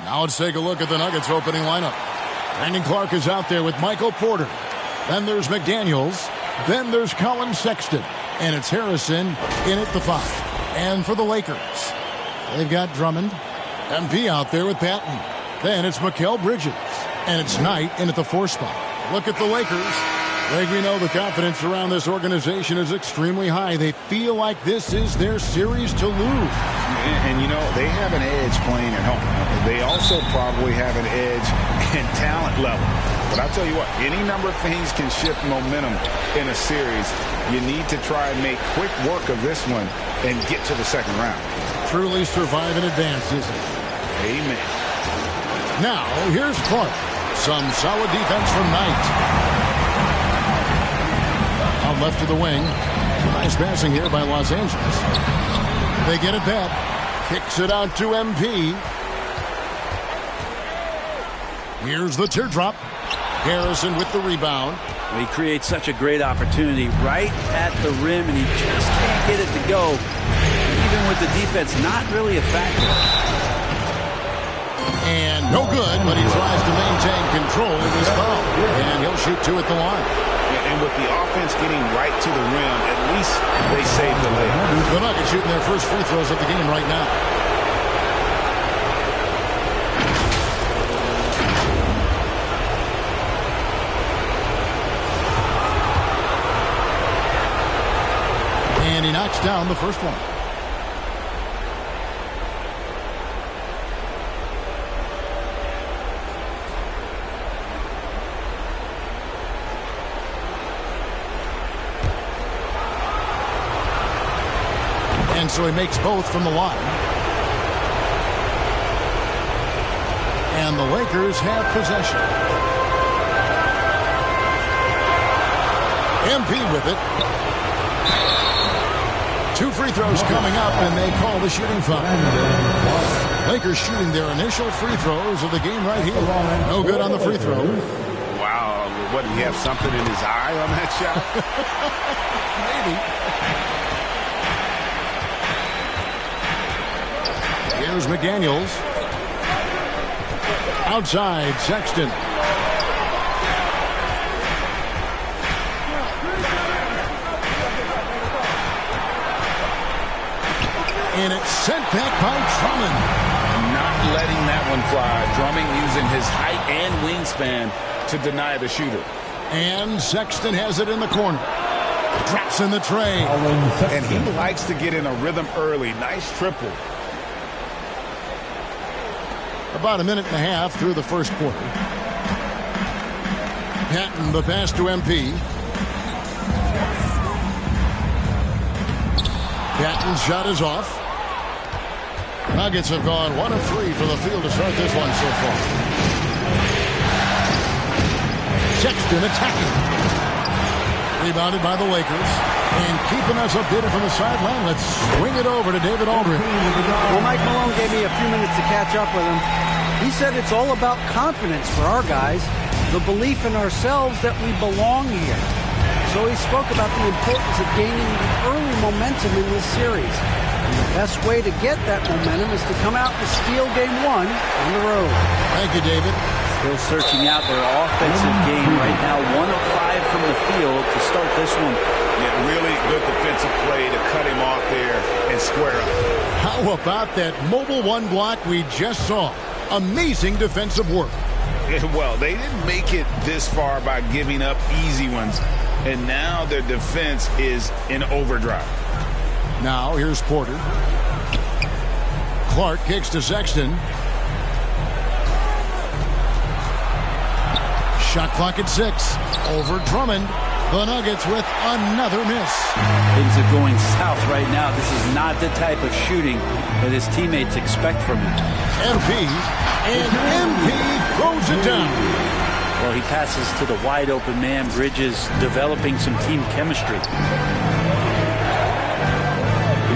Now let's take a look at the Nuggets opening lineup. Brandon Clark is out there with Michael Porter. Then there's McDaniels. Then there's Colin Sexton. And it's Harrison in at the 5. And for the Lakers, they've got Drummond. MP out there with Patton. Then it's Mikal Bridges. And it's Knight in at the 4 spot. Look at the Lakers. Greg, we know the confidence around this organization is extremely high. They feel like this is their series to lose. And you know, they have an edge playing at home. They also probably have an edge in talent level. But I'll tell you what, any number of things can shift momentum in a series. You need to try and make quick work of this one and get to the second round. Truly survive in advance, isn't it? Amen. Now, here's Clark. Some solid defense from Knight. Out left to the wing. Nice passing here by Los Angeles. They get it back. Kicks it out to MP. Here's the teardrop. Harrison with the rebound. Well, he creates such a great opportunity right at the rim, and he just can't get it to go. Even with the defense not really a factor. And no good, but he tries to maintain control of his foul. And he'll shoot 2 at the line. And with the offense getting right to the rim, at least they saved the layup. The Nuggets shooting their first free throws of the game right now. And he knocks down the first one. And so he makes both from the line. And the Lakers have possession. MP with it. 2 free throws coming up, and they call the shooting foul. Lakers shooting their initial free throws of the game right here. No good on the free throw. Wow, what, did he have something in his eye on that shot? Maybe. Here's McDaniels. Outside, Sexton. And it's sent back by Drummond. Not letting that one fly. Drummond using his height and wingspan to deny the shooter. And Sexton has it in the corner. Drops in the tray. And he likes to get in a rhythm early. Nice triple. About a minute and a half through the first quarter. Patton, the pass to MP. Patton's shot is off. Nuggets have gone 1 of 3 from the field to start this one so far. Sexton attacking. Rebounded by the Lakers. And keeping us updated from the sideline, let's swing it over to David Aldridge. Well, Mike Malone gave me a few minutes to catch up with him. He said it's all about confidence for our guys, the belief in ourselves that we belong here. So he spoke about the importance of gaining early momentum in this series. And the best way to get that momentum is to come out and steal game 1 on the road. Thank you, David. Still searching out their offensive game right now. 1 of 5 from the field to start this one. Yeah, really good defensive play to cut him off there and square up. How about that mobile 1 block we just saw? Amazing defensive work. Yeah, well, they didn't make it this far by giving up easy ones. And now their defense is in overdrive. Now here's Porter. Clark kicks to Sexton. Shot clock at 6. Over Drummond. The Nuggets with another miss. Things are going south right now. This is not the type of shooting that his teammates expect from him. MP. And MP throws it down. Well, he passes to the wide open man. Bridges developing some team chemistry.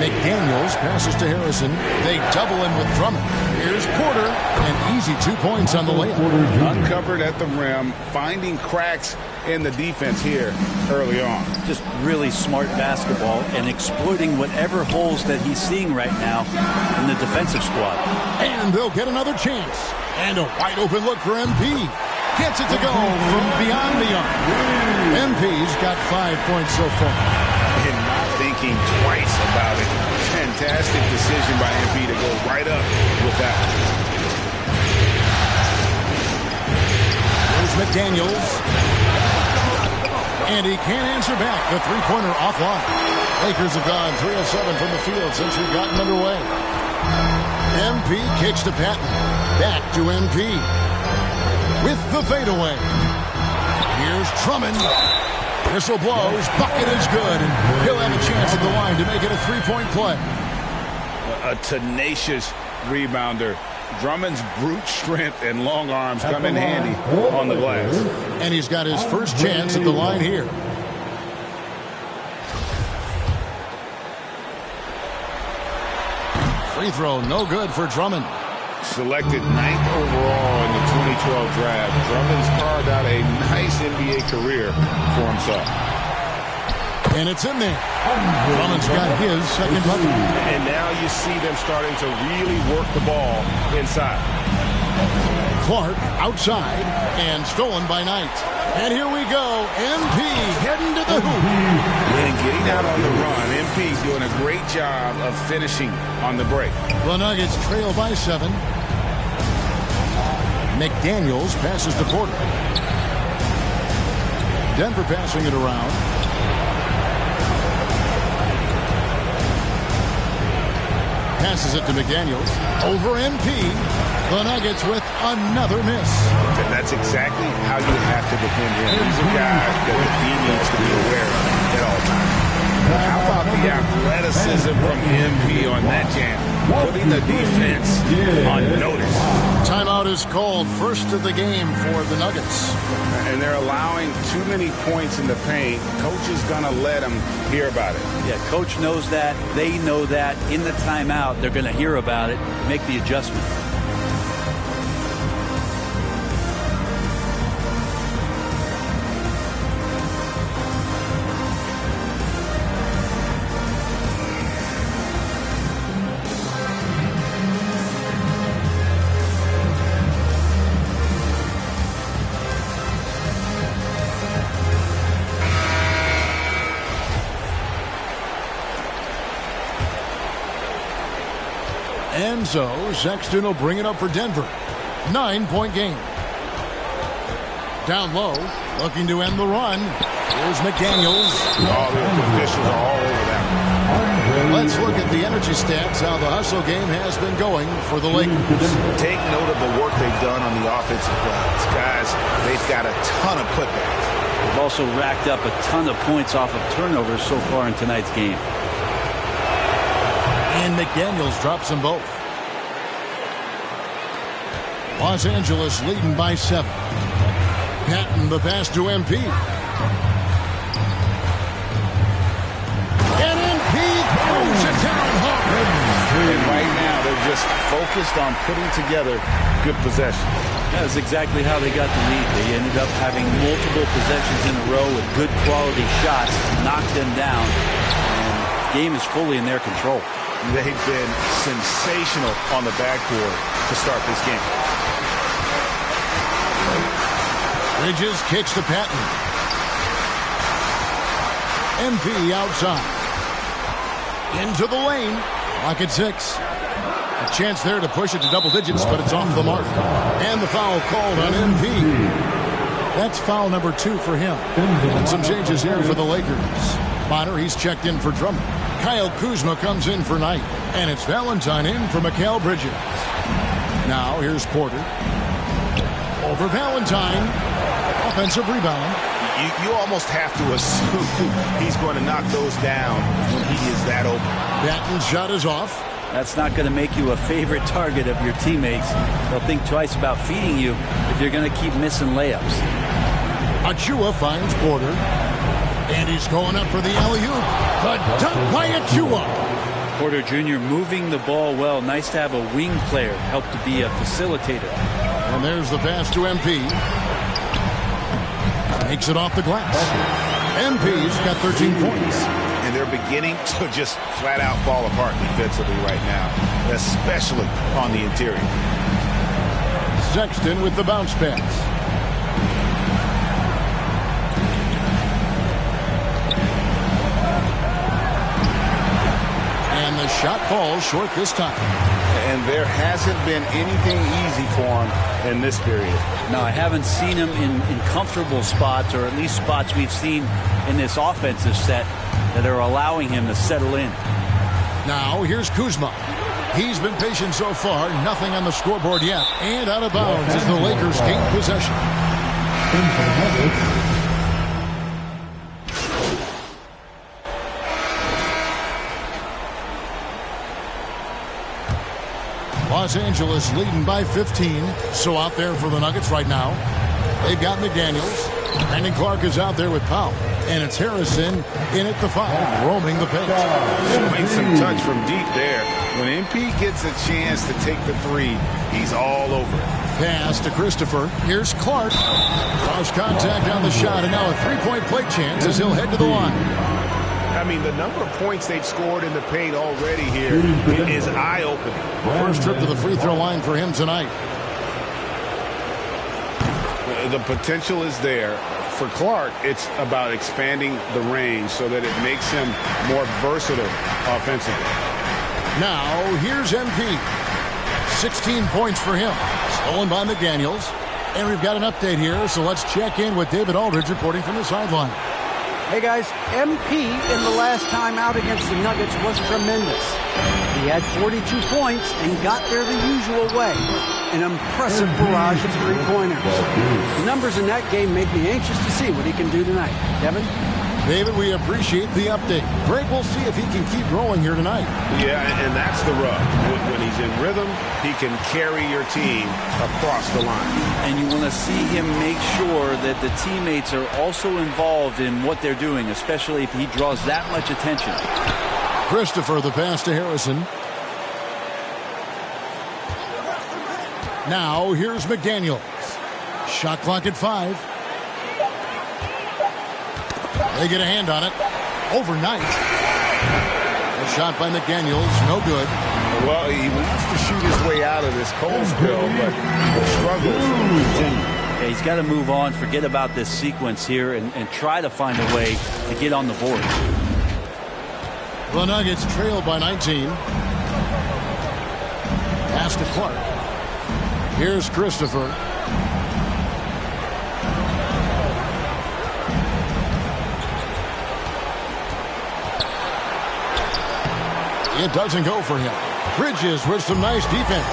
McDaniels passes to Harrison. They double him with Drummond. Here's Porter, and easy 2 points on the layup. Uncovered at the rim, finding cracks in the defense here early on. Just really smart basketball and exploiting whatever holes that he's seeing right now in the defensive squad. And they'll get another chance. And a wide open look for MP. Gets it to go from beyond the arc. MP's got 5 points so far. And not thinking twice about it. Fantastic decision by MP to go right up with that. Here's McDaniels. And he can't answer back. The three-pointer offline. Lakers have gone 3 of 7 from the field since we've gotten underway. MP kicks to Patton. Back to MP. With the fadeaway. Here's Drummond. Whistle blows. Bucket is good. And he'll have a chance at the line to make it a three-point play. A tenacious rebounder. Drummond's brute strength and long arms come in handy on the glass. And he's got his first chance at the line here. Free throw, no good for Drummond. Selected 9th overall in the 2012 draft, Drummond's carved out a nice NBA career for himself. And it's in there. Drummond's got his second bucket. And now you see them starting to really work the ball inside. Clark outside and stolen by Knight. And here we go. MP heading to the hoop. And getting out on the run. MP doing a great job of finishing on the break. The Nuggets trail by 7. McDaniels passes to Porter. Denver passing it around. Passes it to McDaniels. Over MP. The Nuggets with another miss. And that's exactly how you have to defend him. He's a guy that the team needs to be aware of at all times. How about the athleticism from MP on that jam? Putting the defense on notice. Timeout is called. First of the game for the Nuggets. And they're allowing too many points in the paint. Coach is going to let them hear about it. Yeah, coach knows that. They know that. In the timeout, they're going to hear about it, make the adjustment. And so, Sexton will bring it up for Denver. 9-point game. Down low, looking to end the run. Here's McDaniels. All the officials are all over that. Let's look at the energy stats, how the hustle game has been going for the Lakers. Take note of the work they've done on the offensive glass. Guys, they've got a ton of putbacks. They've also racked up a ton of points off of turnovers so far in tonight's game. And McDaniels drops them both. Los Angeles leading by 7. Patton the pass to MP. And MP throws it down hard. And right now they're just focused on putting together good possession. That's exactly how they got the lead. They ended up having multiple possessions in a row with good quality shots, knocked them down, and the game is fully in their control. They've been sensational on the backboard to start this game. Bridges kicks to Patton. MP outside. Into the lane. Lock at 6. A chance there to push it to double digits, but it's off the mark. And the foul called on MP. That's foul number 2 for him. And some changes here for the Lakers. Bonner, he's checked in for Drummond. Kyle Kuzma comes in for Knight. And it's Valentine in for Mikal Bridges. Now here's Porter. Over Valentine. Offensive rebound. You almost have to assume he's going to knock those down when he is that open. Patton's shot is off. That's not going to make you a favorite target of your teammates. They'll think twice about feeding you if you're going to keep missing layups. Achua finds Porter. And he's going up for the alley-oop. The dunk by Achua. Porter Jr. moving the ball well. Nice to have a wing player help to be a facilitator. And there's the pass to MP. Makes it off the glass. MP's got 13 points. And they're beginning to just flat out fall apart defensively right now, especially on the interior. Sexton with the bounce pass. And the shot falls short this time. And there hasn't been anything easy for him in this period. No, I haven't seen him in comfortable spots, or at least spots we've seen in this offensive set that are allowing him to settle in. Now here's Kuzma. He's been patient so far. Nothing on the scoreboard yet. And out of bounds as the Lakers gain possession. Los Angeles leading by 15. So out there for the Nuggets right now. They've got McDaniels. Brandon Clark is out there with Powell. And it's Harrison in at the 5, roaming the pace. Showing some touch from deep there. When MP gets a chance to take the 3, he's all over it. Pass to Christopher. Here's Clark. Cross contact on the shot, and now a three-point play chance as he'll head to the line. I mean, the number of points they've scored in the paint already here is eye-opening. First trip to the free throw line for him tonight. The potential is there. For Clark, it's about expanding the range so that it makes him more versatile offensively. Now, here's MP. 16 points for him. Stolen by McDaniels. And we've got an update here, so let's check in with David Aldridge reporting from the sideline. Hey guys, MP in the last time out against the Nuggets was tremendous. He had 42 points and got there the usual way. An impressive barrage of three-pointers. The numbers in that game make me anxious to see what he can do tonight. Devin? David, we appreciate the update. Greg, we'll see if he can keep growing here tonight. Yeah, and that's the rub. When he's in rhythm, he can carry your team across the line. And you want to see him make sure that the teammates are also involved in what they're doing, especially if he draws that much attention. Christopher, the pass to Harrison. Now, here's McDaniels. Shot clock at 5. They get a hand on it. Overnight. A shot by McDaniels. No good. Well, he wants to shoot his way out of this cold spell, but the struggles continue. Yeah, he's got to move on, forget about this sequence here, and try to find a way to get on the board. The Nuggets trail by 19. Pass to Clark. Here's Christopher. It doesn't go for him. Bridges with some nice defense.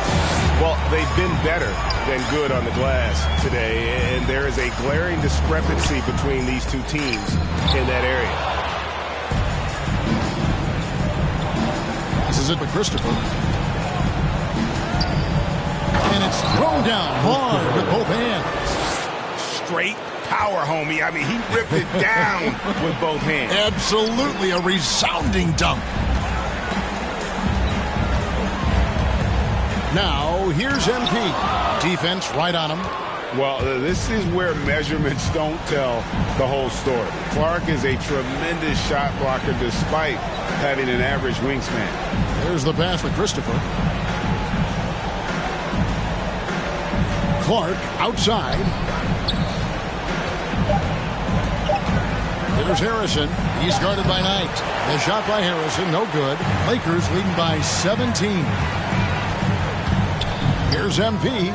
Well, they've been better than good on the glass today, and there is a glaring discrepancy between these two teams in that area. This is it for Christopher. And it's thrown down hard with both hands. Straight power, homie. I mean, he ripped it down with both hands. Absolutely a resounding dunk. Now, here's MP. Defense right on him. Well, this is where measurements don't tell the whole story. Clark is a tremendous shot blocker despite having an average wingspan. There's the pass for Christopher. Clark outside. There's Harrison. He's guarded by Knight. The shot by Harrison, no good. Lakers leading by 17. Here's MP.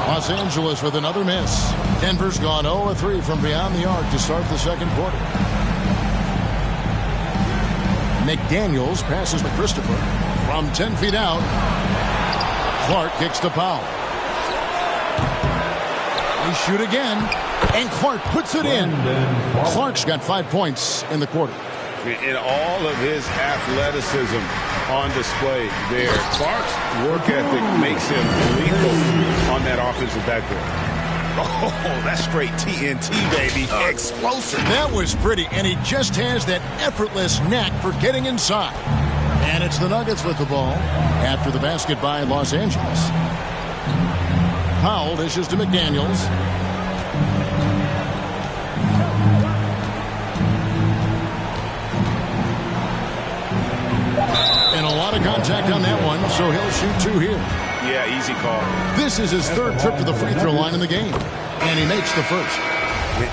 Los Angeles with another miss. Denver's gone 0-3 from beyond the arc to start the second quarter. McDaniels passes to Christopher. From 10 feet out, Clark kicks to Powell. They shoot again, and Clark puts it in. Clark's got 5 points in the quarter. In all of his athleticism on display there, Clark's work ethic makes him lethal on that offensive backboard. Oh, that's straight TNT, baby. Explosive. That was pretty, and he just has that effortless knack for getting inside. And it's the Nuggets with the ball after the basket by Los Angeles. Powell dishes to McDaniels. And a lot of contact on that one, so he'll shoot two here. Yeah, easy call. This is his third trip to the free throw line in the game, and he makes the first.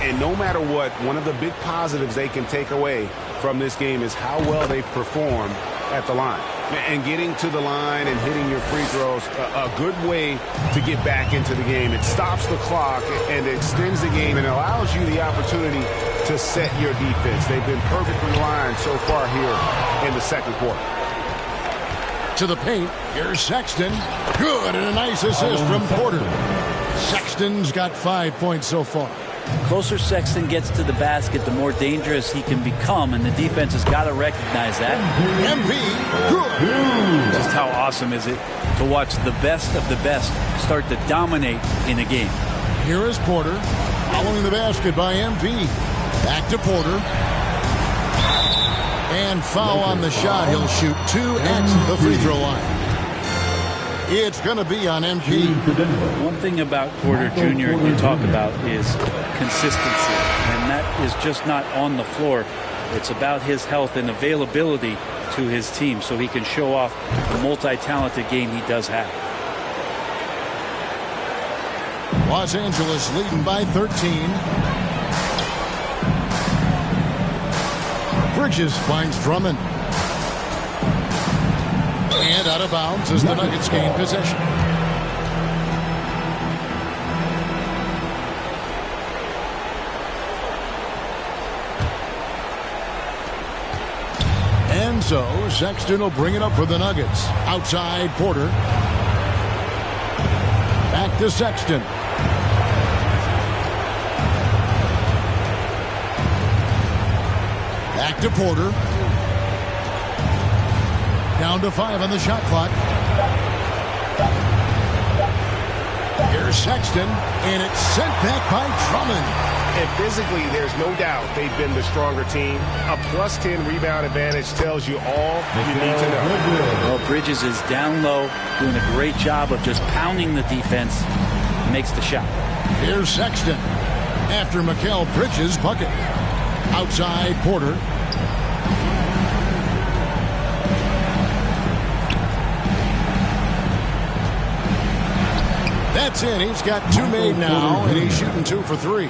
And no matter what, one of the big positives they can take away from this game is how well they perform at the line. And getting to the line and hitting your free throws, a good way to get back into the game. It stops the clock and extends the game and allows you the opportunity to set your defense. They've been perfectly lined so far here in the second quarter. To the paint, here's Sexton. Good, and a nice assist from Porter. Sexton's got 5 points so far. Closer Sexton gets to the basket, the more dangerous he can become, and the defense has got to recognize that. MP, good. Just how awesome is it to watch the best of the best start to dominate in a game. Here is Porter, following the basket by MP. Back to Porter. And foul on the shot. He'll shoot two at the free throw line. It's going to be on MP. One thing about Porter Jr. you talk about is consistency, and that is just not on the floor. It's about his health and availability to his team so he can show off the multi-talented game he does have. Los Angeles leading by 13. Bridges finds Drummond. And out of bounds as the Nuggets gain possession. And so Sexton will bring it up for the Nuggets. Outside Porter. Back to Sexton. Back to Porter. Down to 5 on the shot clock. Here's Sexton, and it's sent back by Drummond. And physically, there's no doubt they've been the stronger team. A +10 rebound advantage tells you all you need to know. Well, Bridges is down low, doing a great job of just pounding the defense. Makes the shot. Here's Sexton after Mikal Bridges' bucket. Outside Porter. That's in. He's got two made now, and he's shooting 2 for 3.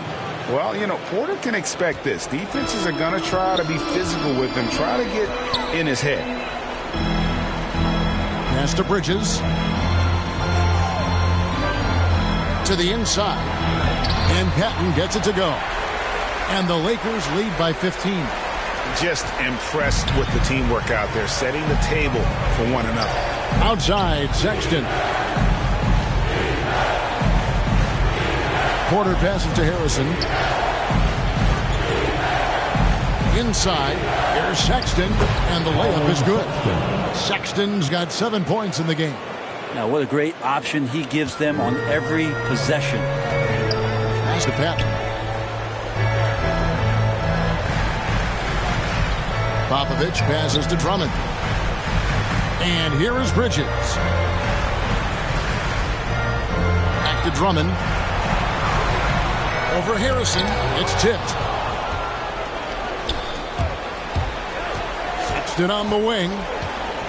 Well, you know, Porter can expect this. Defenses are going to try to be physical with him, try to get in his head. Pass to Bridges. To the inside. And Patton gets it to go. And the Lakers lead by 15. Just impressed with the teamwork out there, setting the table for one another. Outside, Sexton. Porter passes to Harrison. Inside, here's Sexton, and the layup is good. Sexton's got 7 points in the game. Now, what a great option he gives them on every possession. Pass to Patton. Popovich passes to Drummond. And here is Bridges. Back to Drummond. Over Harrison. It's tipped. Sexton on the wing.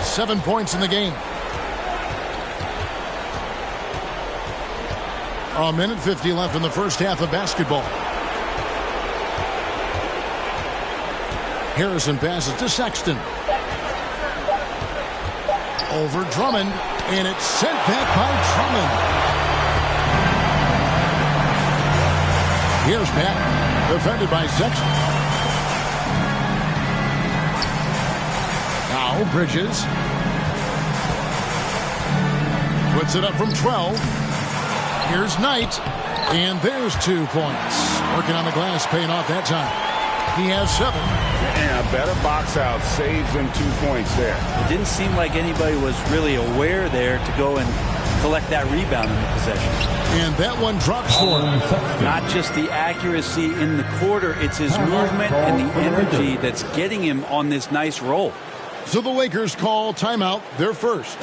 7 points in the game. A minute 50 left in the first half of basketball. Harrison passes to Sexton. Over Drummond. And it's sent back by Drummond. Here's Pat, defended by Sexton. Now Bridges. Puts it up from 12. Here's Knight. And there's 2 points. Working on the glass, paying off that time. He has 7. And a better box out saves them 2 points there. It didn't seem like anybody was really aware there to go and collect that rebound in the possession. And that one drops for him. Not just the accuracy in the quarter, it's his movement and the energy that's getting him on this nice roll. So the Lakers call timeout, their first.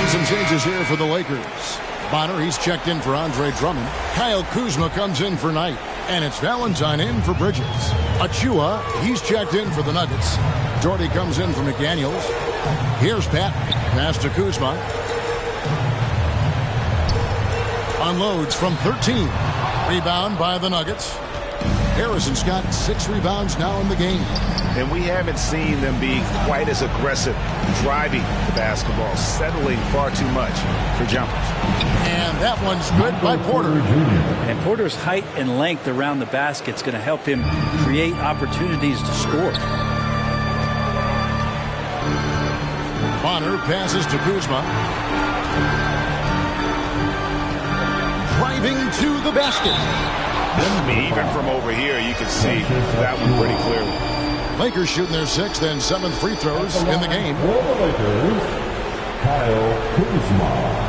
Some changes here for the Lakers. Bonner, he's checked in for Andre Drummond. Kyle Kuzma comes in for Knight. And it's Valentine in for Bridges. Achua, he's checked in for the Nuggets. Doherty comes in for McDaniels. Here's Pat. Pass to Kuzma. Unloads from 13. Rebound by the Nuggets. Harrison's got 6 rebounds now in the game. And we haven't seen them be quite as aggressive driving the basketball, settling far too much for jumpers. And that one's good by Porter. And Porter's height and length around the basket is going to help him create opportunities to score. Bonner passes to Kuzma. Driving to the basket. I mean, even from over here, you can see that one pretty clearly. Lakers shooting their 6th and 7th free throws in the game. For the Lakers, Kyle Kuzma.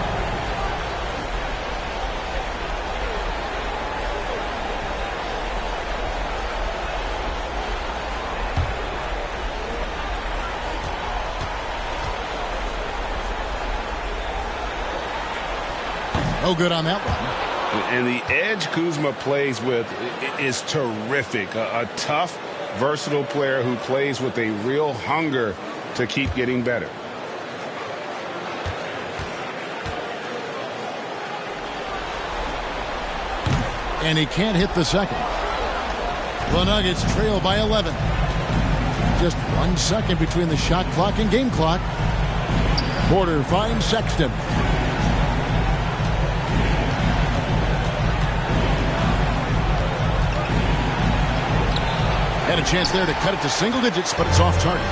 No good on that one. And the edge Kuzma plays with is terrific. A tough, versatile player who plays with a real hunger to keep getting better. And he can't hit the second. The Nuggets trail by 11. Just 1 second between the shot clock and game clock. Porter finds Sexton. Had a chance there to cut it to single digits, but it's off target.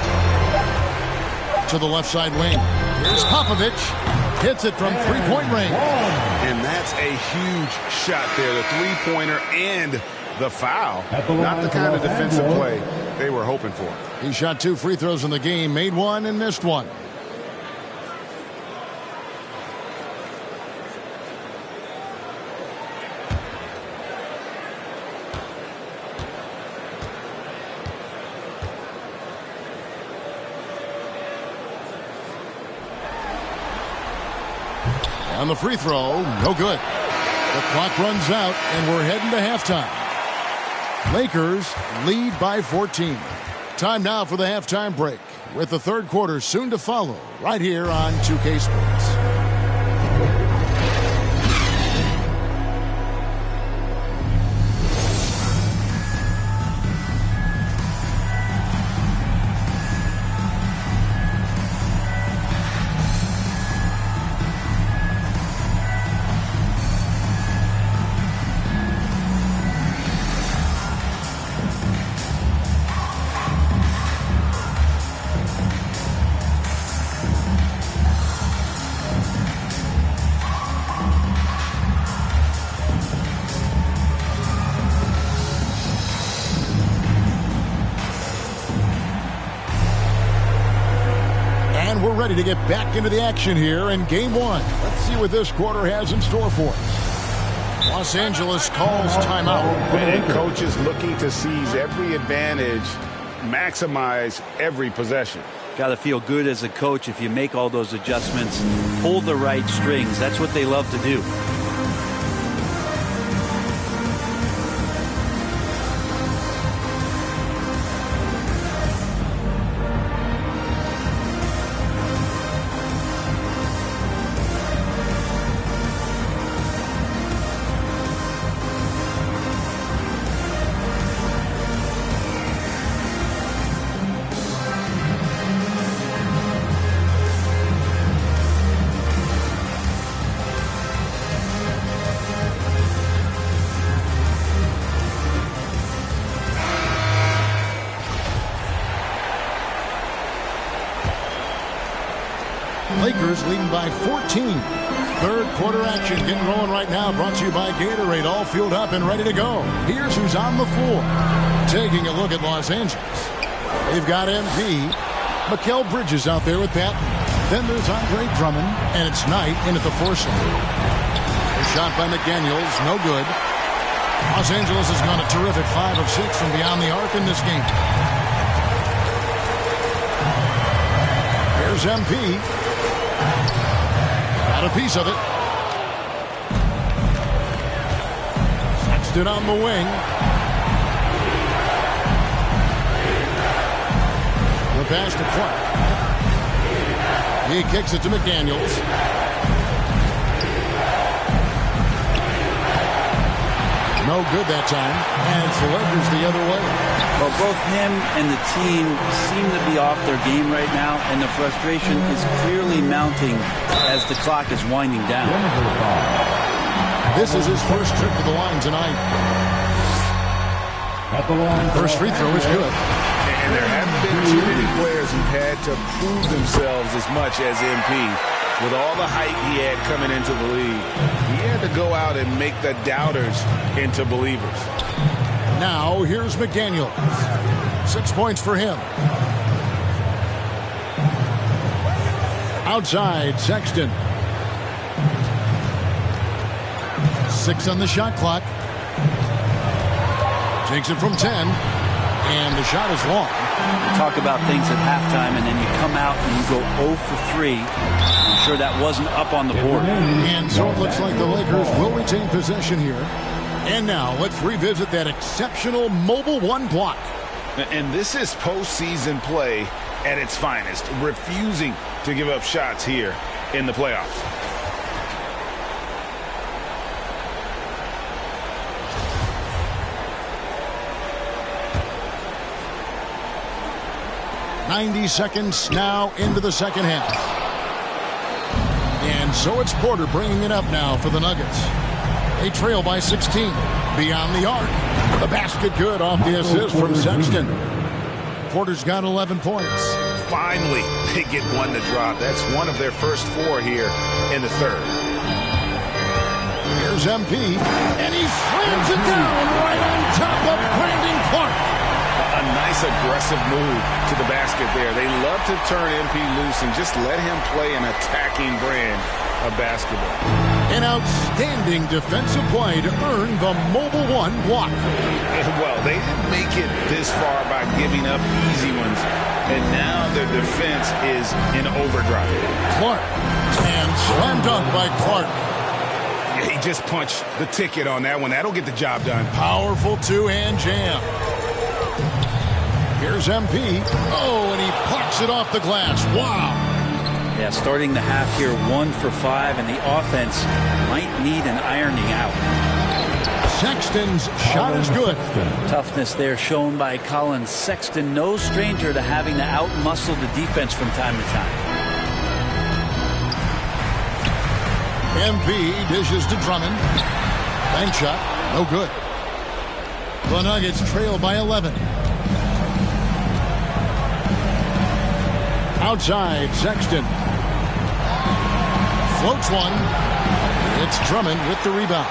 To the left side wing. Here's Popovich. Hits it from three-point range. And that's a huge shot there. The three-pointer and the foul. Not the kind of defensive play they were hoping for. He shot 2 free throws in the game, made 1 and missed 1. On the free throw, no good. The clock runs out, and we're heading to halftime. Lakers lead by 14. Time now for the halftime break, with the third quarter soon to follow, right here on 2K Sports. Ready to get back into the action here in game 1. Let's see what this quarter has in store for us. Los Angeles calls timeout. And coach is looking to seize every advantage, maximize every possession. Got to feel good as a coach if you make all those adjustments, pull the right strings. That's what they love to do. Lakers leading by 14. Third quarter action getting rolling right now. Brought to you by Gatorade. All fueled up and ready to go. Here's who's on the floor. Taking a look at Los Angeles. They've got MP. Mikal Bridges out there with Patton. Then there's Andre Drummond. And it's Knight in at the force line. A shot by McDaniels. No good. Los Angeles has gone a terrific 5 of 6 from beyond the arc in this game. Here's MP. Got a piece of it. Sexton on the wing. The pass to Clark. He kicks it to McDaniels. No good that time. And it's the Lakers the other way. Well, both him and the team seem to be off their game right now, and the frustration is clearly mounting as the clock is winding down. This is his first trip to the line tonight. First free throw is good. And there haven't been too many players who've had to prove themselves as much as MP. With all the hype he had coming into the league, he had to go out and make the doubters into believers. Now, here's McDaniel. 6 points for him. Outside, Sexton. 6 on the shot clock. Takes it from 10. And the shot is long. You talk about things at halftime, and then you come out and you go 0 for 3. I'm sure that wasn't up on the board. And so it looks like the Lakers will retain possession here. And now let's revisit that exceptional mobile one block. And this is postseason play at its finest, refusing to give up shots here in the playoffs. .90 seconds now into the second half. And so it's Porter bringing it up now for the Nuggets. They trail by 16. Beyond the arc. The basket good off the assist from Sexton. Porter's got 11 points. Finally, they get one to drop. That's one of their first 4 here in the third. Here's MP. And he slams it down right on top of Brandon Clark. A nice aggressive move to the basket there. They love to turn MP loose and just let him play an attacking brand of basketball. An outstanding defensive play to earn the mobile one block. Well, they didn't make it this far by giving up easy ones, and now their defense is in overdrive. Clark, and slam dunk by Clark. He just punched the ticket on that one. That'll get the job done. Powerful two-hand jam. Here's MP. Oh, and he plucks it off the glass. Wow. Yeah, starting the half here 1 for 5, and the offense might need an ironing out. Sexton's shot is good. Toughness there shown by Colin Sexton. No stranger to having to outmuscle the defense from time to time. MP dishes to Drummond. Bank shot. No good. The Nuggets trail by 11. Outside, Sexton. Floats one. It's Drummond with the rebound.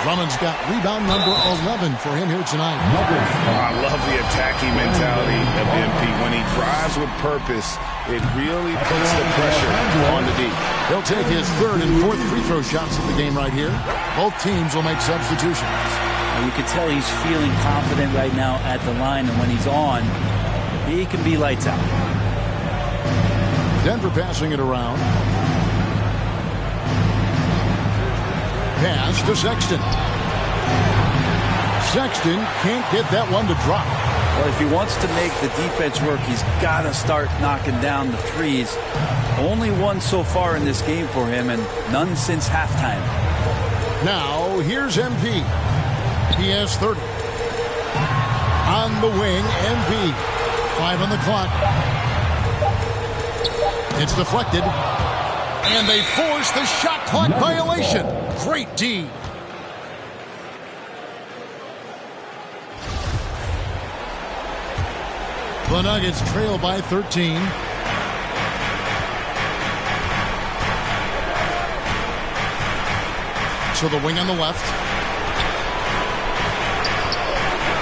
Drummond's got rebound number 11 for him here tonight. I love the attacking mentality of MP. When he drives with purpose, it really puts the pressure on the D. He'll take his 3rd and 4th free throw shots of the game right here. Both teams will make substitutions. And you can tell he's feeling confident right now at the line, and when he's on, he can be lights out. Denver passing it around. Pass to Sexton. Sexton can't get that one to drop. Well, if he wants to make the defense work, he's got to start knocking down the threes. Only one so far in this game for him, and none since halftime. Now, here's MP. He has 30. On the wing, MP. 5 on the clock. It's deflected. And they force the shot clock violation. Great D. The Nuggets trail by 13. To the wing on the left.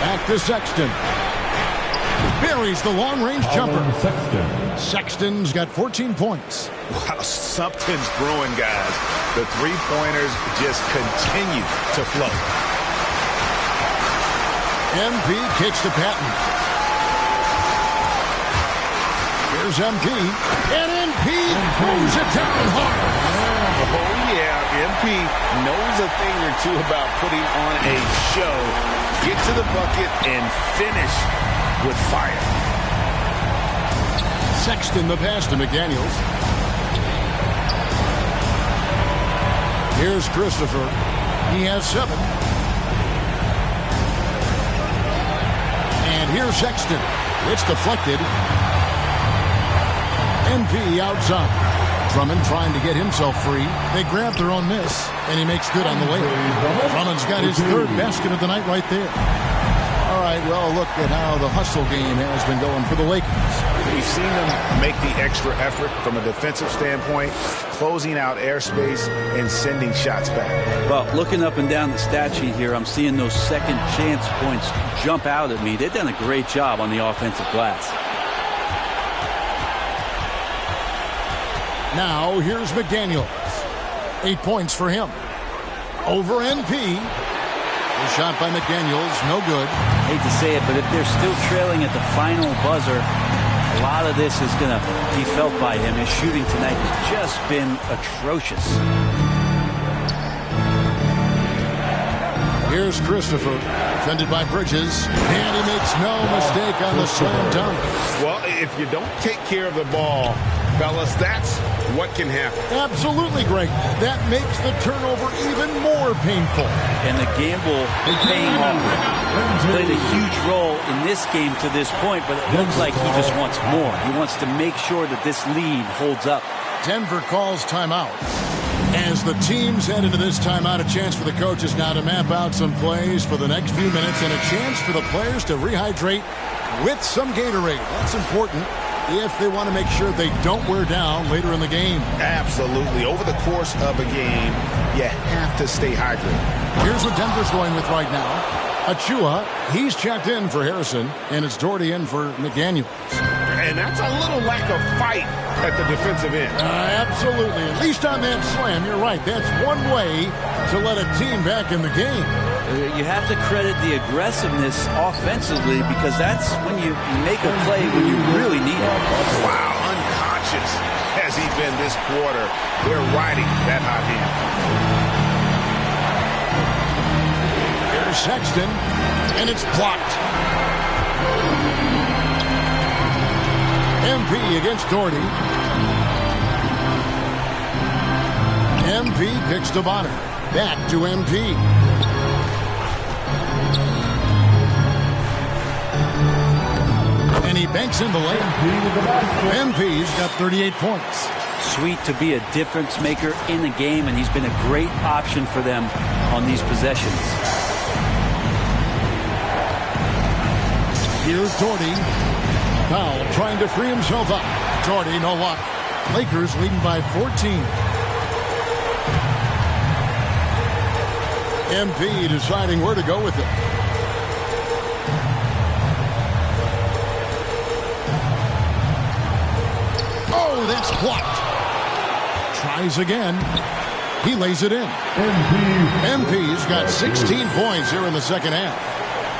Back to Sexton. Buries the long-range jumper. Sexton's got 14 points. Wow, something's brewing, guys. The three-pointers just continue to flow. MP kicks to Patton. Here's MP. And MP throws it down hard. Oh, yeah. MP knows a thing or two about putting on a show. Get to the bucket and finish with fire. Sexton the pass to McDaniels. Here's Christopher. He has 7. And here's Sexton. It's deflected. MP outside. Drummond trying to get himself free. They grab their own miss, and he makes good on the layup. Drummond's got his 3rd basket of the night right there. All right, well, look at how the hustle game has been going for the Lakers. We've seen them make the extra effort from a defensive standpoint, closing out airspace and sending shots back. Well, looking up and down the stat sheet here, I'm seeing those second chance points jump out at me. They've done a great job on the offensive glass. Now, here's McDaniels. 8 points for him. Over NP. The shot by McDaniels, no good. Hate to say it, but if they're still trailing at the final buzzer, a lot of this is going to be felt by him. His shooting tonight has just been atrocious. Here's Christopher, defended by Bridges, and he makes no mistake on the slam dunk. Well, if you don't take care of the ball, fellas, that's what can happen. Absolutely great. That makes the turnover even more painful. And the gamble paying off. He's played a huge role in this game to this point, but it looks like he just wants more. He wants to make sure that this lead holds up. Denver calls timeout. As the teams head into this timeout, a chance for the coaches now to map out some plays for the next few minutes and a chance for the players to rehydrate with some Gatorade. That's important if they want to make sure they don't wear down later in the game. Absolutely. Over the course of a game, you have to stay hydrated. Here's what Denver's going with right now. Achua, he's checked in for Harrison, and it's Doherty in for McDaniels. And that's a little lack of fight at the defensive end. Absolutely. At least on that slam, you're right. That's one way to let a team back in the game. You have to credit the aggressiveness offensively because that's when you make a play when you really need it. Wow, unconscious has he been this quarter. They're riding that hot hand. Here's Sexton, and it's blocked. MP against Doherty. MP kicks to Bonner. Back to MP. And he banks in the layup. MP's got 38 points. Sweet to be a difference maker in the game, and he's been a great option for them on these possessions. Here's Doherty. Powell trying to free himself up. Doherty, no luck. Lakers leading by 14. MP deciding where to go with it. Oh, that's blocked. Tries again. He lays it in. MP's got 16 points here in the second half.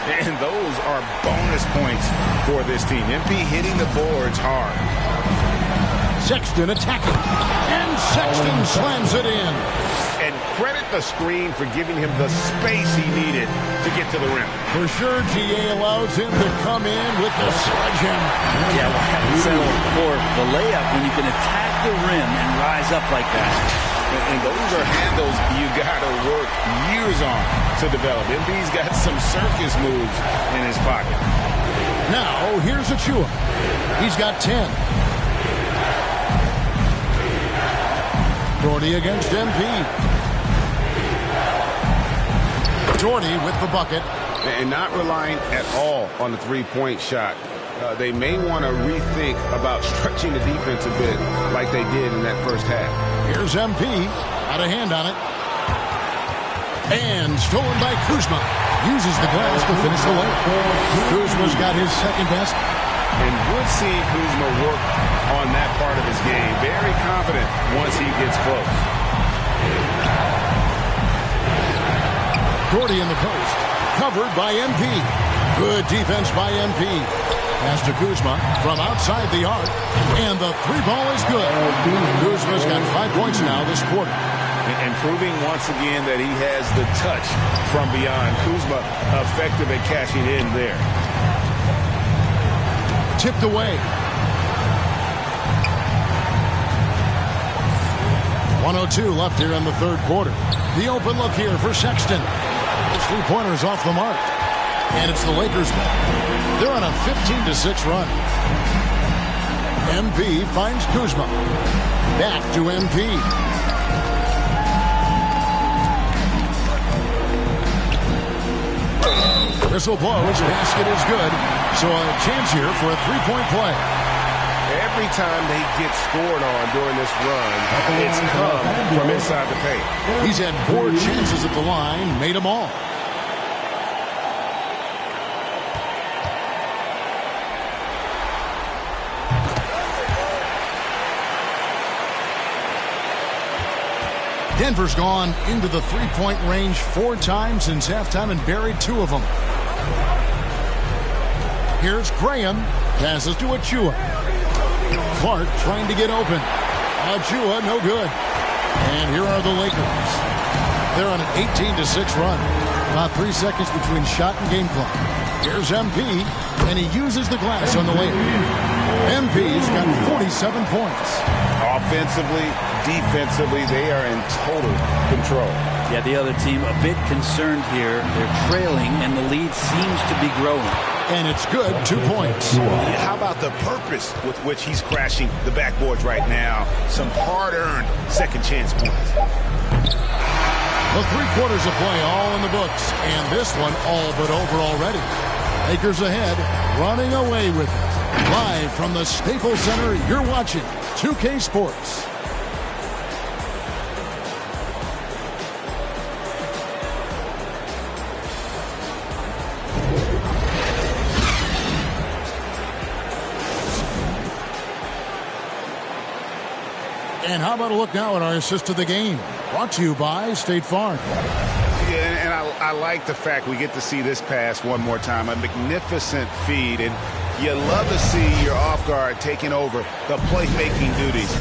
And those are bonus points for this team. MP hitting the boards hard. Sexton attacking. And Sexton slams it in. And credit the screen for giving him the space he needed to get to the rim. For sure, GA allows him to come in with the sledgehammer. Yeah, we'll have to settle for the layup when you can attack the rim and rise up like that. And those are handles you got to work years on to develop. MP's got some circus moves in his pocket. Now, here's Achua. He's got 10. Doherty against MP. Doherty with the bucket. And not relying at all on the three-point shot. They may want to rethink about stretching the defense a bit like they did in that first half. Here's MP. Got a hand on it. And stolen by Kuzma. Uses the glass to finish the layup. Kuzma's got his second best. And good seeing Kuzma work on that part of his game. Very confident once he gets close. Gordy in the post. Covered by MP. Good defense by MP. Pass to Kuzma from outside the arc. And the three ball is good. Kuzma's got 5 points now this quarter. And proving once again that he has the touch from beyond. Kuzma effective at cashing in there. Tipped away. 1:02 left here in the third quarter. The open look here for Sexton. His three-pointer's off the mark. And it's the Lakers' ball. They're on a 15-6 run. MP finds Kuzma. Back to MP. Whistle blows. Basket is good. So a chance here for a three-point play. Every time they get scored on during this run, it's come from inside the paint. He's had 4 chances at the line, made them all. Denver's gone into the three-point range 4 times since halftime and buried 2 of them. Here's Graham. Passes to Achua. Clark trying to get open. Achua, no good. And here are the Lakers. They're on an 18-6 run. About 3 seconds between shot and game clock. Here's MP, and he uses the glass on the layup. MP's got 47 points. Offensively, defensively, they are in total control. Yeah, the other team a bit concerned here. They're trailing, and the lead seems to be growing. And it's good, 2 points. How about the purpose with which he's crashing the backboards right now? Some hard-earned second chance points. The 3 quarters of play all in the books, and this one all but over already. Lakers ahead, running away with it. Live from the Staples Center, you're watching 2K Sports. And how about a look now at our assist of the game? Brought to you by State Farm. Yeah, and I like the fact we get to see this pass one more time. A magnificent feed, and you love to see your off guard taking over the playmaking duties.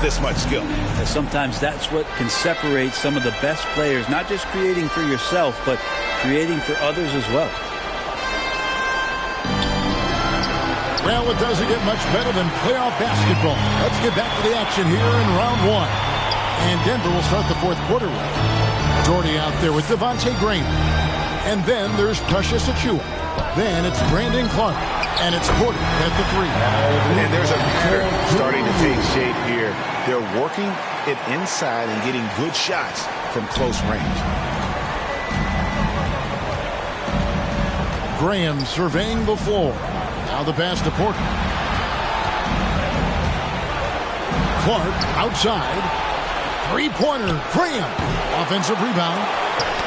this much skill. And sometimes that's what can separate some of the best players, not just creating for yourself, but creating for others as well. Well, it doesn't get much better than playoff basketball. Let's get back to the action here in round one. And Denver will start the fourth quarter with Jordy out there with Devontae Graham. And then there's Precious Achiuwa. Then it's Brandon Clark. And it's Porter at the three. And there's a pattern starting to take shape here. They're working it inside and getting good shots from close range. Graham surveying the floor. Now the pass to Porter. Clark outside. Three-pointer. Graham. Offensive rebound.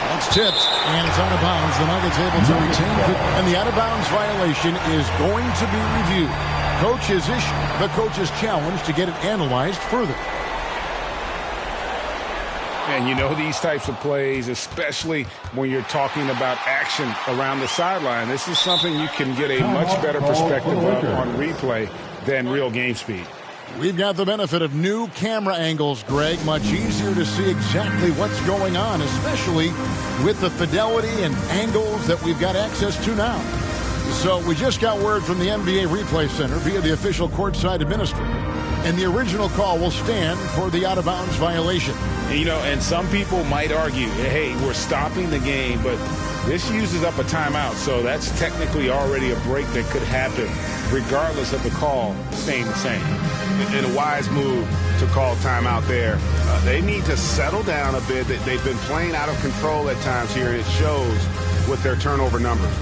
That's tipped, and it's out of bounds. The Nuggets able to retain it, and the out-of-bounds violation is going to be reviewed. Coach's issue, the coach's challenge to get it analyzed further. And you know these types of plays, especially when you're talking about action around the sideline, this is something you can get a much better perspective of on replay than real game speed. We've got the benefit of new camera angles, Greg. Much easier to see exactly what's going on, especially with the fidelity and angles that we've got access to now. So we just got word from the NBA Replay Center via the official courtside administrator. And the original call will stand for the out-of-bounds violation. You know, and some people might argue, hey, we're stopping the game, but this uses up a timeout, so that's technically already a break that could happen regardless of the call staying the same. And a wise move to call timeout there. They need to settle down a bit. They've been playing out of control at times here, and it shows with their turnover numbers.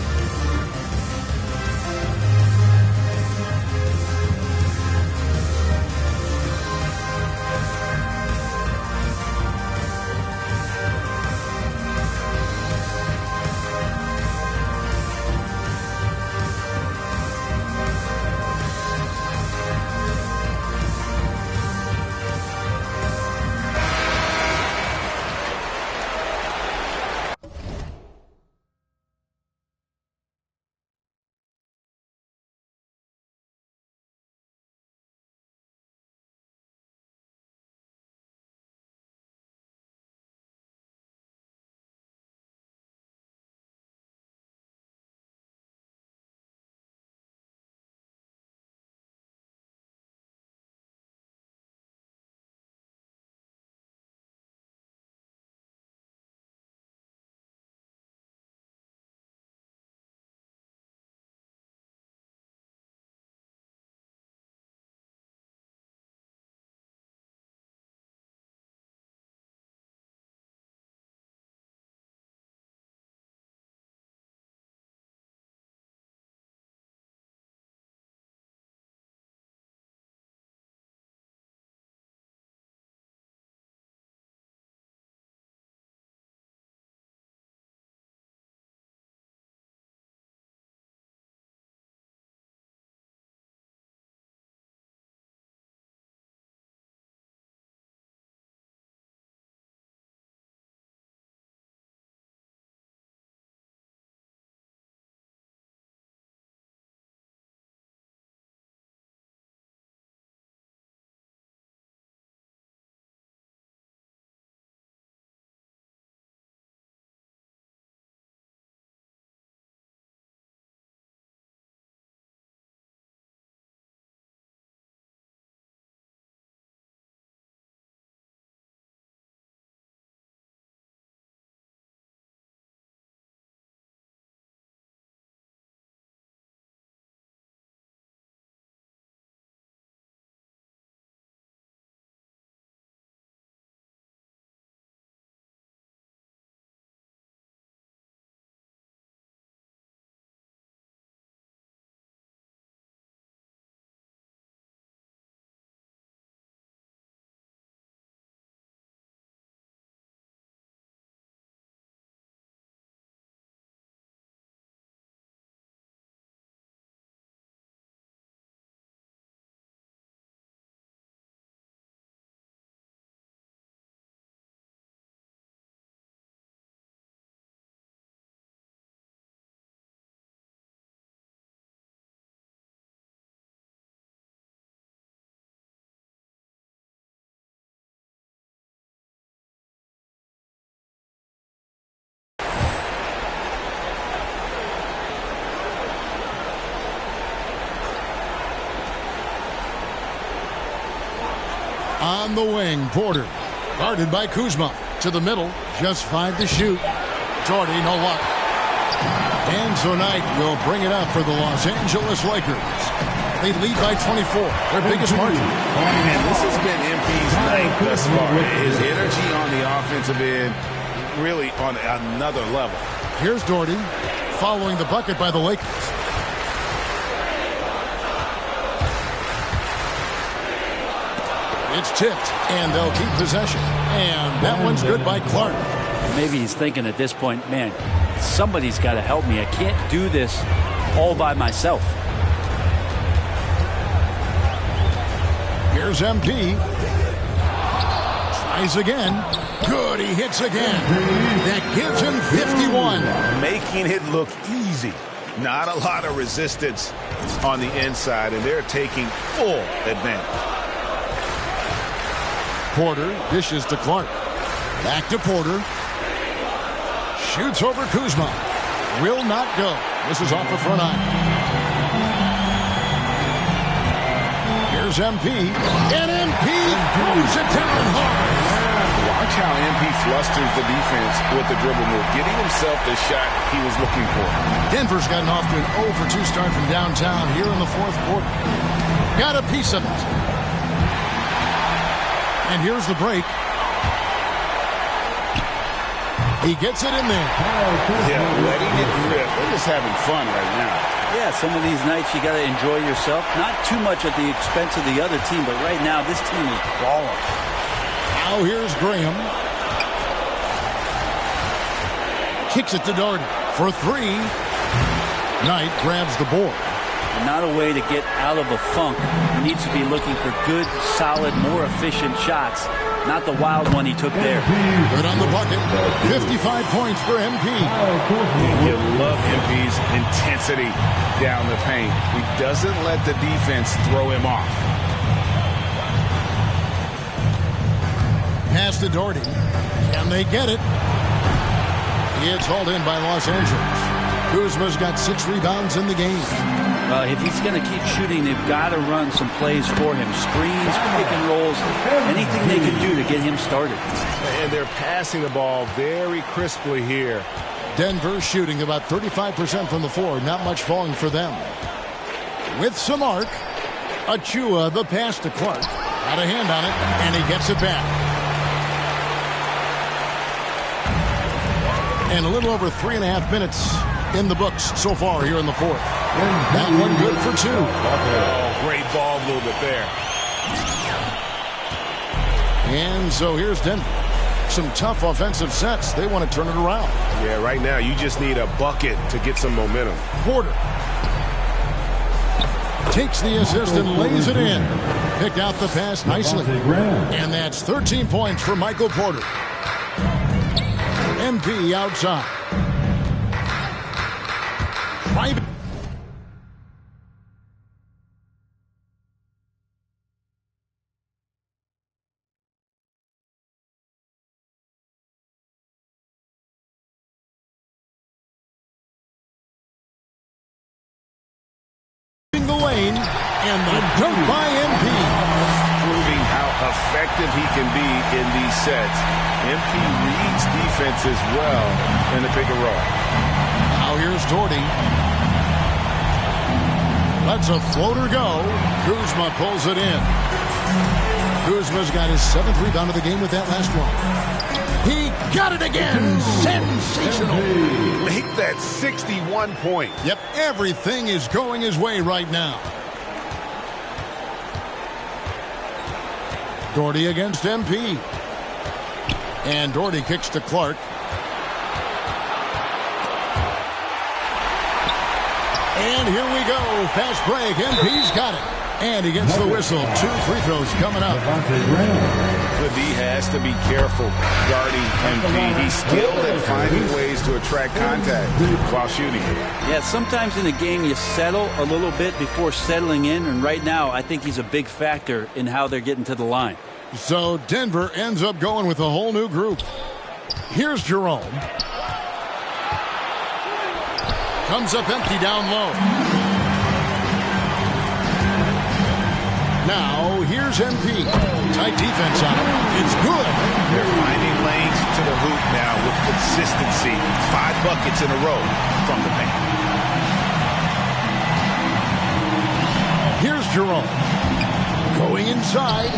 On the wing, Porter. Guarded by Kuzma. To the middle. Just 5 to shoot. Jordy, no luck. And so Knight will bring it up for the Los Angeles Lakers. They lead by 24. Their biggest margin. And this has been MP's night thus far. His energy on the offensive end really on another level. Here's Doherty following the bucket by the Lakers. It's tipped, and they'll keep possession. And that one's good by Clark. Maybe he's thinking at this point, man, somebody's got to help me. I can't do this all by myself. Here's MP. Tries again. Good, he hits again. That gives him 51. Making it look easy. Not a lot of resistance on the inside, and they're taking full advantage. Porter dishes to Clark. Back to Porter. Shoots over Kuzma. Will not go. This is off the front eye. Here's MP. And MP throws it down hard. Watch how MP flusters the defense with the dribble move, getting himself the shot he was looking for. Denver's gotten off to an 0 for 2 start from downtown here in the fourth quarter. Got a piece of it. And here's the break. He gets it in there. Yeah, letting it rip. They're just having fun right now. Yeah, some of these nights you got to enjoy yourself. Not too much at the expense of the other team, but right now this team is balling. Now here's Graham. Kicks it to Doherty for 3. Knight grabs the board. Not a way to get out of a funk. He needs to be looking for good, solid, more efficient shots. Not the wild one he took there. Good on the bucket. 55 points for MP. You love MP's intensity down the paint. He doesn't let the defense throw him off. Pass to Doherty. Can they get it? It's hauled in by Los Angeles. Kuzma's got 6 rebounds in the game. If he's going to keep shooting, they've got to run some plays for him. Screens, pick and rolls, anything they can do to get him started. And they're passing the ball very crisply here. Denver shooting about 35% from the floor. Not much falling for them. With some arc, Achua, the pass to Clark. Got a hand on it, and he gets it back. And a little over 3.5 minutes in the books so far here in the fourth. That one good for 2. Oh, great ball movement there. And so here's Denver. Some tough offensive sets. They want to turn it around. Yeah, right now you just need a bucket to get some momentum. Porter takes the assist and lays it in. Picked out the pass nicely. And that's 13 points for Michael Porter. MP outside. The lane and the dunk by MP. Proving how effective he can be in these sets. MP reads defenses well in the pick and roll. Now here's Doherty. Lets a floater go. Kuzma pulls it in. Kuzma's got his 7th rebound of the game with that last one. He got it again. Sensational. Make that 61 points. Yep, everything is going his way right now. Doherty against MP. And Doherty kicks to Clark. And here we go. Fast break. MP's got it. And he gets the whistle. 2 free throws coming up. But he has to be careful guarding MP. He's skilled at finding ways to attract contact while shooting. Yeah, sometimes in a game you settle a little bit before settling in. And right now, I think he's a big factor in how they're getting to the line. So Denver ends up going with a whole new group. Here's Jerome. Comes up empty down low. Now, here's MP. Tight defense on him. It's good. They're finding lanes to the hoop now with consistency. 5 buckets in a row from the paint. Here's Jerome. Going inside.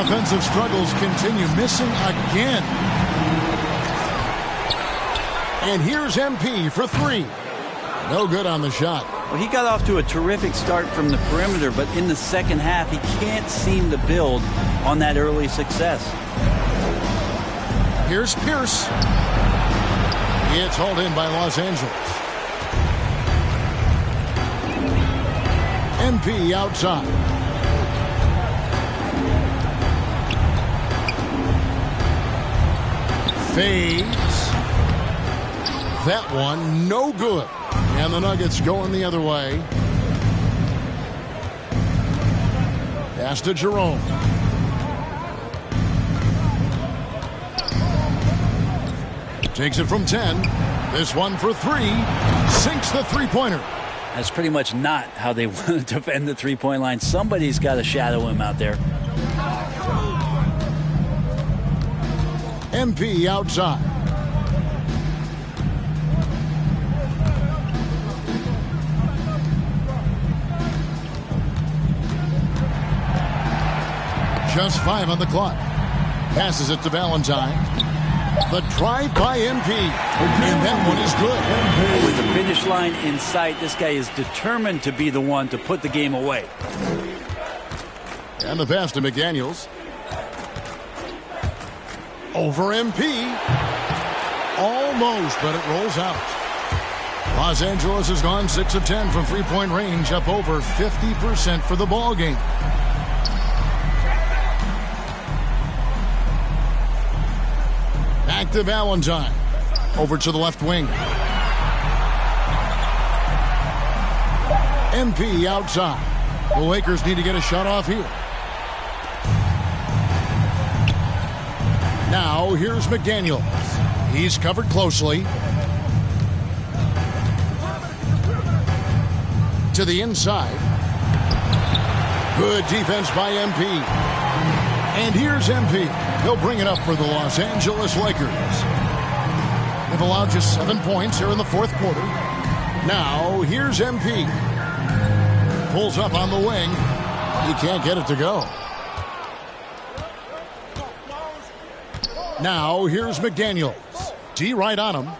Offensive struggles continue. Missing again. And here's MP for 3. No good on the shot. Well, he got off to a terrific start from the perimeter, but in the second half, he can't seem to build on that early success. Here's Pierce. It's hauled in by Los Angeles. MP outside. Fades. That one, no good. And the Nuggets going the other way. Pass to Jerome. Takes it from 10. This one for 3. Sinks the three-pointer. That's pretty much not how they want to defend the three-point line. Somebody's got to shadow him out there. MP outside. Just 5 on the clock. Passes it to Valentine. The drive by MP. And that one is good. With the finish line in sight, this guy is determined to be the one to put the game away. And the pass to McDaniels. Over MP. Almost, but it rolls out. Los Angeles has gone 6 of 10 from three-point range, up over 50% for the ball game. Back to Valentine. Over to the left wing. MP outside. The Lakers need to get a shot off here. Now, here's McDaniels. He's covered closely. To the inside. Good defense by MP. And here's MP. He'll bring it up for the Los Angeles Lakers. They've allowed just 7 points here in the fourth quarter. Now, here's MP. Pulls up on the wing. He can't get it to go. Now, here's McDaniels. D right on him.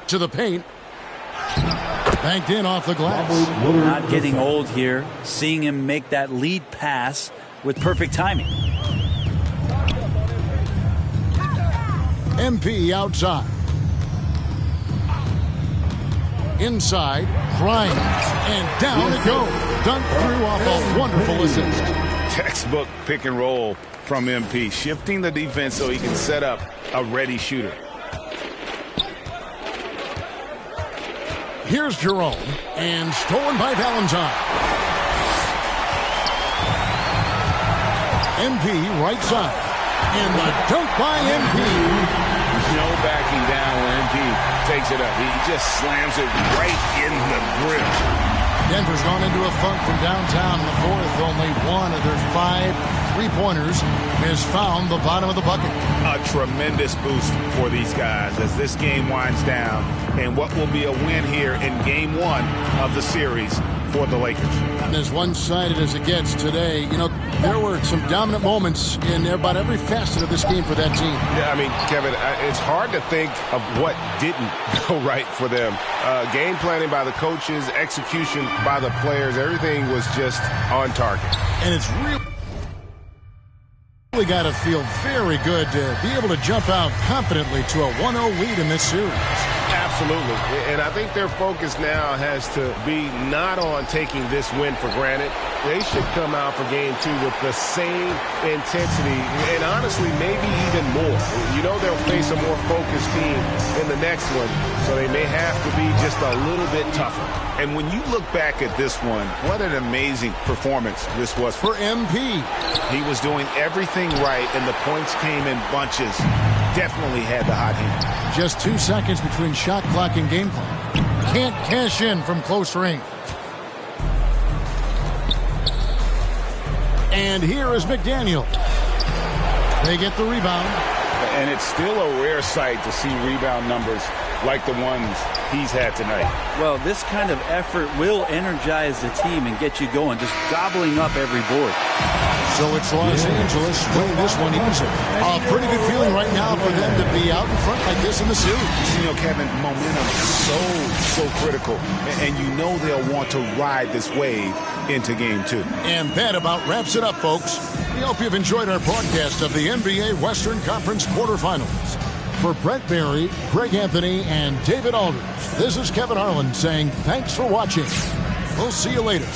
To the paint. Banked in off the glass. Not getting old here. Seeing him make that lead pass with perfect timing. MP outside. Inside. Grimes. And down it goes. Dunked through off a wonderful assist. Textbook pick and roll from MP. Shifting the defense so he can set up a ready shooter. Here's Jerome. And stolen by Valentine. MP right side. And the dunk by MP. No backing down when MP takes it up. He just slams it right in the grip. Denver's gone into a funk from downtown in the fourth. Only one of their 5 three-pointers has found the bottom of the bucket. A tremendous boost for these guys as this game winds down. And what will be a win here in game 1 of the series for the Lakers. And as one-sided as it gets today, you know, there were some dominant moments in about every facet of this game for that team. Yeah, I mean, Kevin, it's hard to think of what didn't go right for them. Game planning by the coaches, execution by the players, everything was just on target. And it's really got to feel very good to be able to jump out confidently to a 1-0 lead in this series. Absolutely. And I think their focus now has to be not on taking this win for granted. They should come out for game 2 with the same intensity and honestly maybe even more. You know they'll face a more focused team in the next one, so they may have to be just a little bit tougher. And when you look back at this one, what an amazing performance this was for MP. He was doing everything right, and the points came in bunches. Definitely had the hot hand. Just 2 seconds between shot clock and game clock. Can't cash in from close range. And here is McDaniel. They get the rebound. And it's still a rare sight to see rebound numbers like the ones he's had tonight. Well, this kind of effort will energize the team and get you going, just gobbling up every board. So it's Los Angeles winning this one easy. A pretty good feeling right now for them to be out in front like this in the series. You know, Kevin, momentum is so critical. And you know they'll want to ride this wave into game 2. And that about wraps it up, folks. We hope you've enjoyed our broadcast of the NBA Western Conference quarterfinals. For Brett Barry, Greg Anthony, and David Aldridge, this is Kevin Harlan saying thanks for watching. We'll see you later.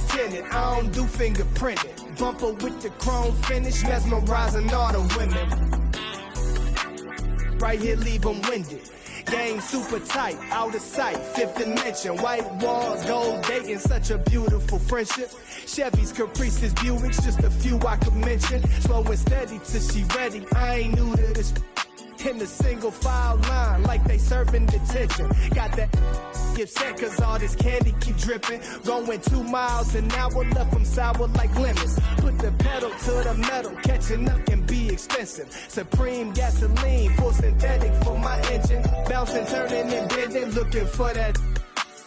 Tinted, I don't do fingerprinted. Bumper with the chrome finish, mesmerizing all the women. Right here, leave them winded. Game super tight, out of sight, fifth dimension. White walls, gold dating, such a beautiful friendship. Chevys, Caprices, Buicks, just a few I could mention. Slow and steady till she ready. I ain't new to this. In the single file line, like they serving detention. Got that get set cause all this candy keep dripping. Going 2 miles an hour, left them sour like lemons. Put the pedal to the metal, catching up can be expensive. Supreme gasoline, full synthetic for my engine. Bouncing, turning and bending, looking for that.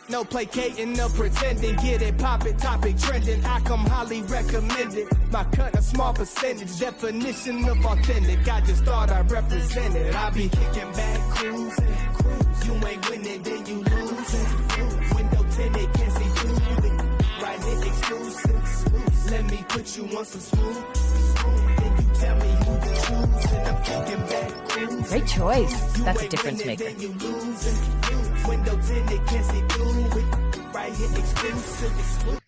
No placating, no pretending, get it, pop it, topic trending. I come highly recommended. My cut a small percentage, definition of authentic. I just thought I represented. I be kicking back, cruising. You ain't winning, then you losing. Window tinted, can't see through it. Right here, exclusive. Let me put you on some smooth. Then you tell me who to choose. And I'm kicking back, cruising. Great choice. That's a difference maker. Window tinted, can't see through it. Right here, exclusive.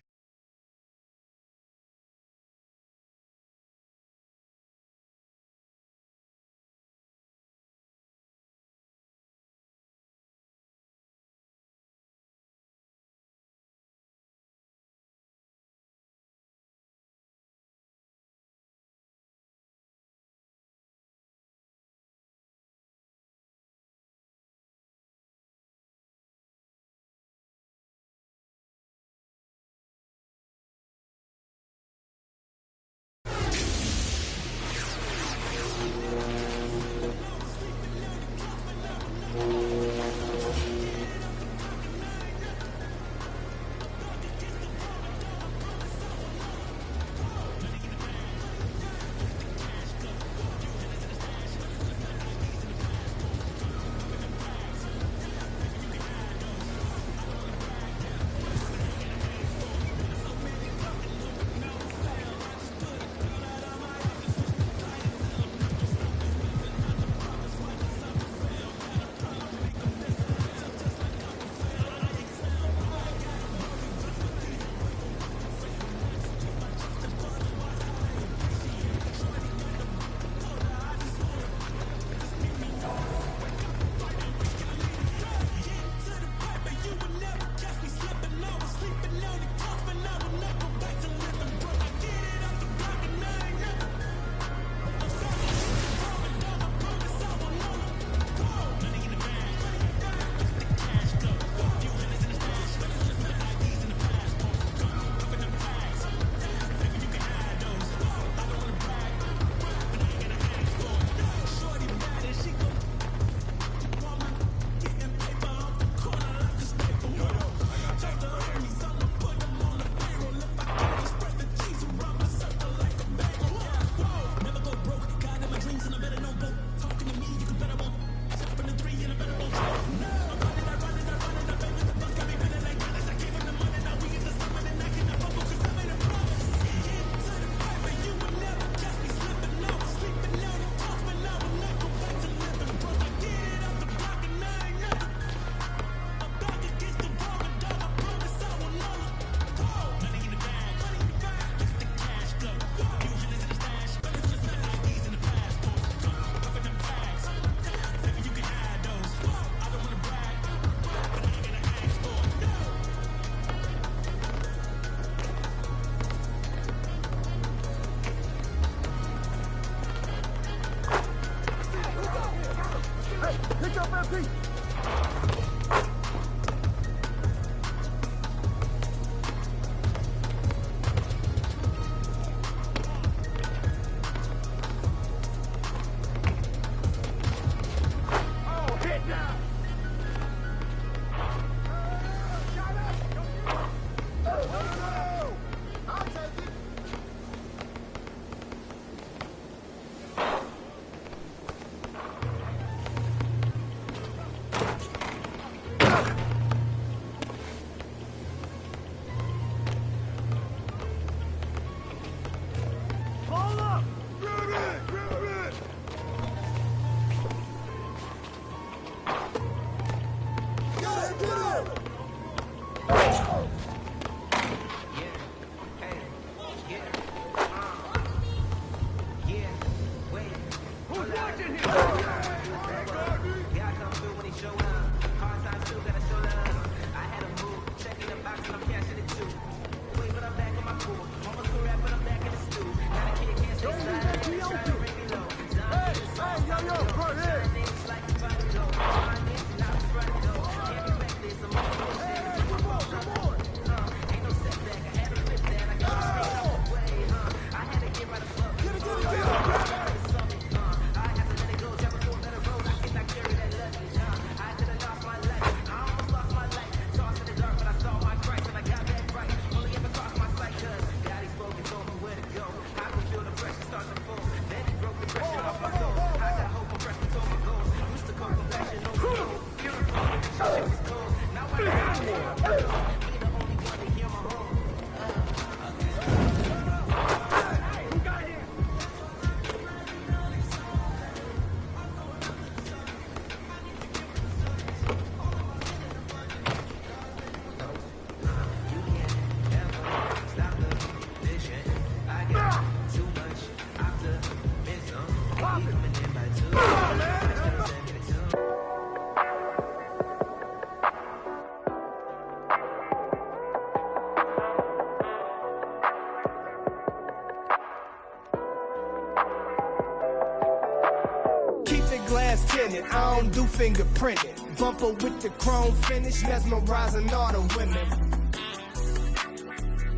Glass tinted, I don't do fingerprinting. Bumper with the chrome finish, mesmerizing all the women.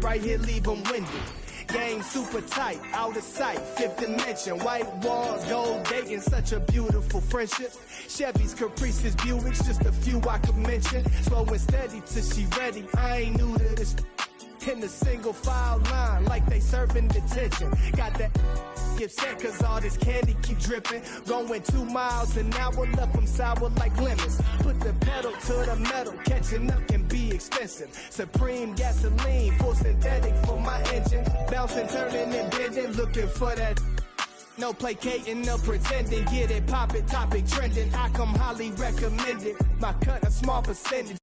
Right here, leave them winded. Game super tight, out of sight, fifth dimension. White walls, gold dating, such a beautiful friendship. Chevys, Caprices, Buicks, just a few I could mention. Slow and steady till she ready, I ain't new to this. In the single file line, like they serving detention. Got that get set, cause all this candy keep dripping. Going 2 miles an hour, left them sour like lemons. Put the pedal to the metal, catching up can be expensive. Supreme gasoline, full synthetic for my engine. Bouncing, turning and bending, looking for that. No placating, no pretending. Get it, pop it, topic trending. I come highly recommended. My cut a small percentage.